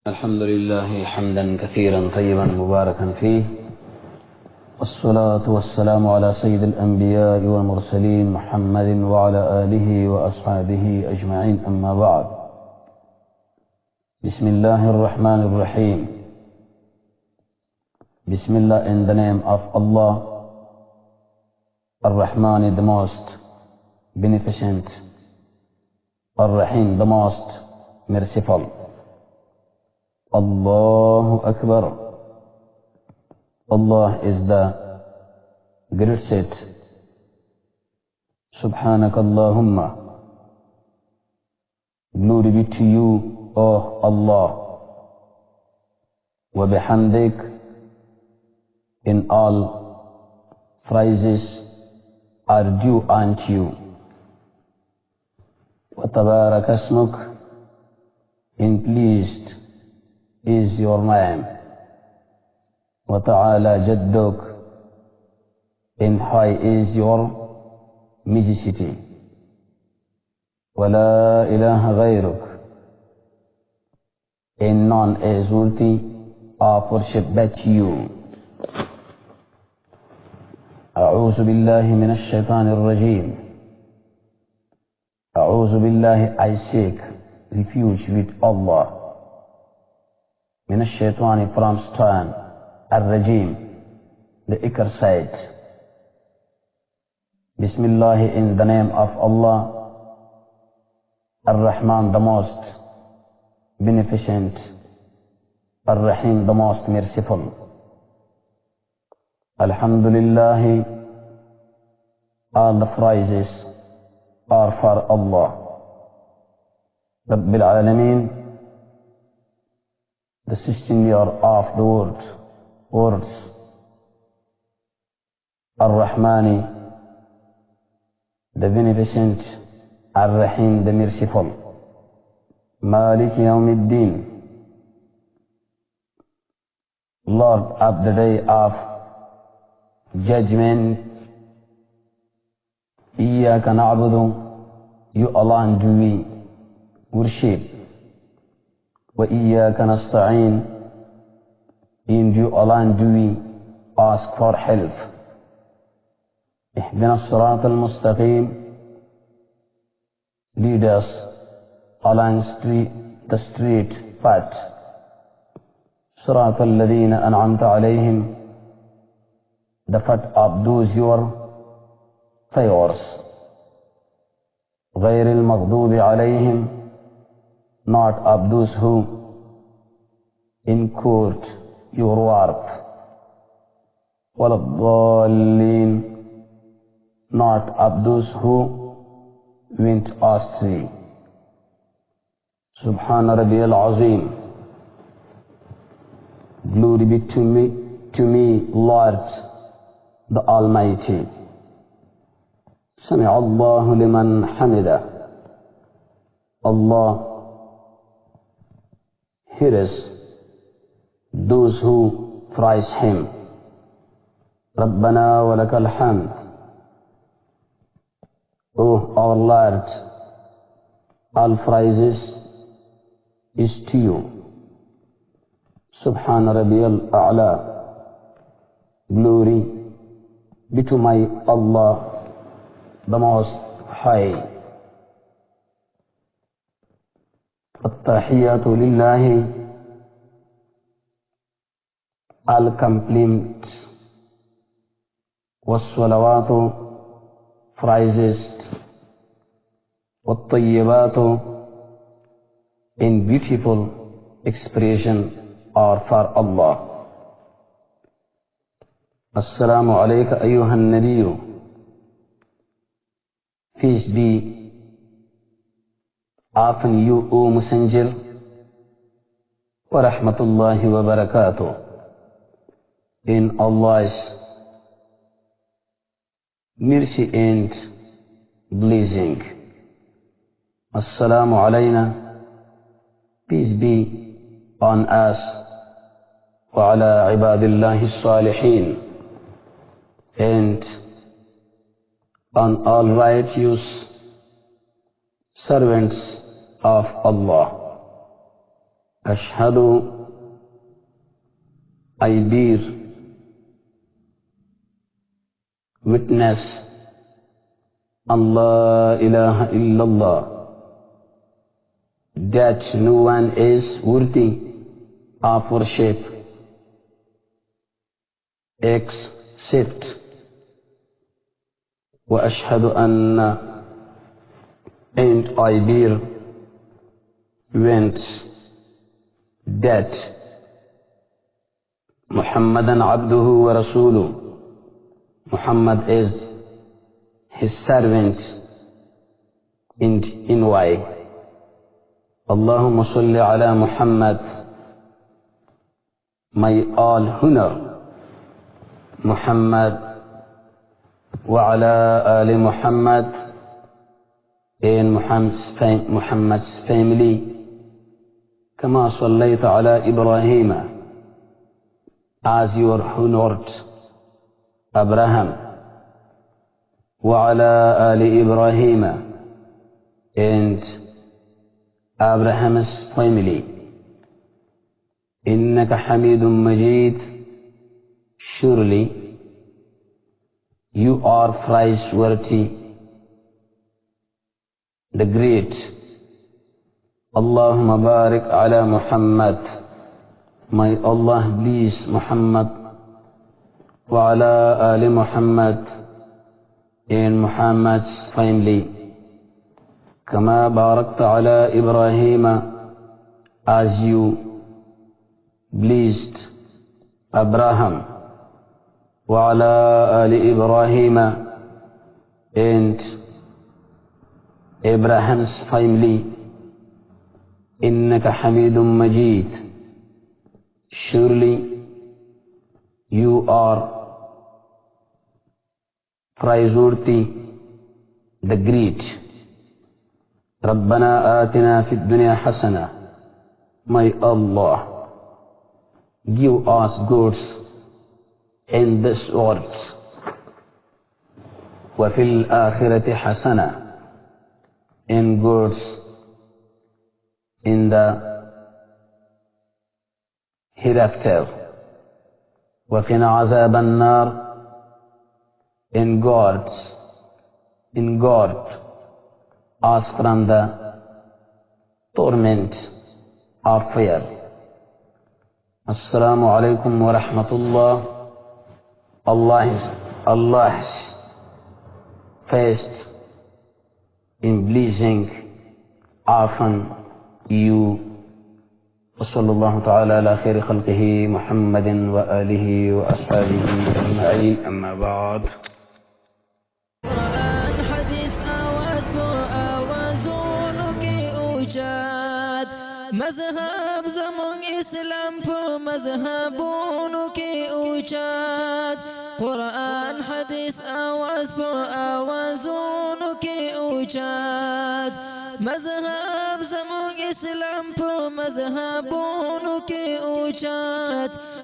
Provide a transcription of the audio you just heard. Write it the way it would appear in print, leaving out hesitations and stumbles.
الحمد لله حمدا كثيرا طيبا مباركا فيه، والصلاة والسلام على سيد الأنبياء والمرسلين محمد وعلى آله وأصحابه أجمعين، أما بعد. بسم الله الرحمن الرحيم. Bismillah, in the name of Allah, Ar-Rahman, the most beneficent, Ar-Rahim, the most merciful. Allahu Akbar. Allah is the greatest. Subhanaka Allahumma. Glory be to you, O Allah. Wa bihamdik. In all phrases are due unto you. Wa tabarak asmuk. In pleased is your name. Wa ta'ala jadduk. In high is your majesty. Wa la ilaha ghayruk. In none is worthy of worship but you. أعوذ بالله من الشيطان الرجيم. أعوذ بالله, I seek refuge with Allah. من الشيطان, from Satan, الرجيم, the accursed. Bismillah, in the name of Allah, Ar-Rahman, the most beneficent, Ar-Rahim, the most merciful. Alhamdulillah, all the praises are for Allah, Rabbil Alameen, the sustainer of the words, Ar-Rahmani, the beneficent, Ar-Rahim, the merciful, Malik Yawmiddin, Lord of the day of judgment. Iyaka na'budu, you alone do we worship. Wa iyaka nasta'in, in you alone do we ask for help. Ihdina as-sirat al-mustaqim, lead us along the straight path. Sirat al-ladhina an'amta alayhim, the path of those your favors. غير المغضوب عليهم, not of those who incurred your wrath. ولا الضالين, not of those who went astray. سبحان ربي العظيم. Glory be to me, Lord the Almighty. سمع الله لمن حمده. Allah hears those who praise Him. ربنا ولك الحمد. Oh our Lord, all praises is to you. Subhan Rabbiyal A'la. Glory be to my Allah, the Most High. At-Tahiyyatu Lillahi, all compliments, was-salawatu, praises, wat-tayyibatu, in beautiful expression are for Allah. Assalamu alayka ayyuhan nabiyyu. Peace be upon you, O Messenger. Wa rahmatullahi wa barakatuh. In Allah's mercy and blessing. Assalamu alayna. Peace be on us. Wa ala ibadillahi salihin. And on all righteous servants of Allah. أشهد I bear witness Allah ilaha illallah that no one is worthy of worship except وأشهد أن and I bear witness that Muhammadan abduhu wa rasuluh Muhammad is his servant in why Allahumma salli ala Muhammad may all honor Muhammad wa ala ali Muhammad and Muhammad's family كما صليت على إبراهيم as you are honored Abraham وعلى آل إبراهيم and Abraham's family إنك حميد مجيد surely you are praiseworthy the great Allahumma barik ala Muhammad may Allah bless Muhammad wa ala ali Muhammad and Muhammad's family kama barakta ala Ibrahim as you blessed Abraham wa ala ali Ibrahim and Abraham's family إنك حميد مجيد surely you are praiseworthy the great ربنا آتنا في الدنيا حسنة may Allah give us goods in this world وفي الآخرة حسنة and goods in the hereafter وقنا عذاب النار in God us from the torment of fire. Assalamu alaikum wa rahmatullah. Allah's face in blessing often you وصلى الله تعالى على خير خلقه محمد وآله وأصحابه أجمعين أما بعد قرآن حديث آواز بو آوازونو کی اوچات مذهب زمون اسلام پو مذهبونو کی اوچات قرآن حديث آواز بو آوازونو کی اوچات مذهب زمون اسلام پو مذهبونو کی اوچات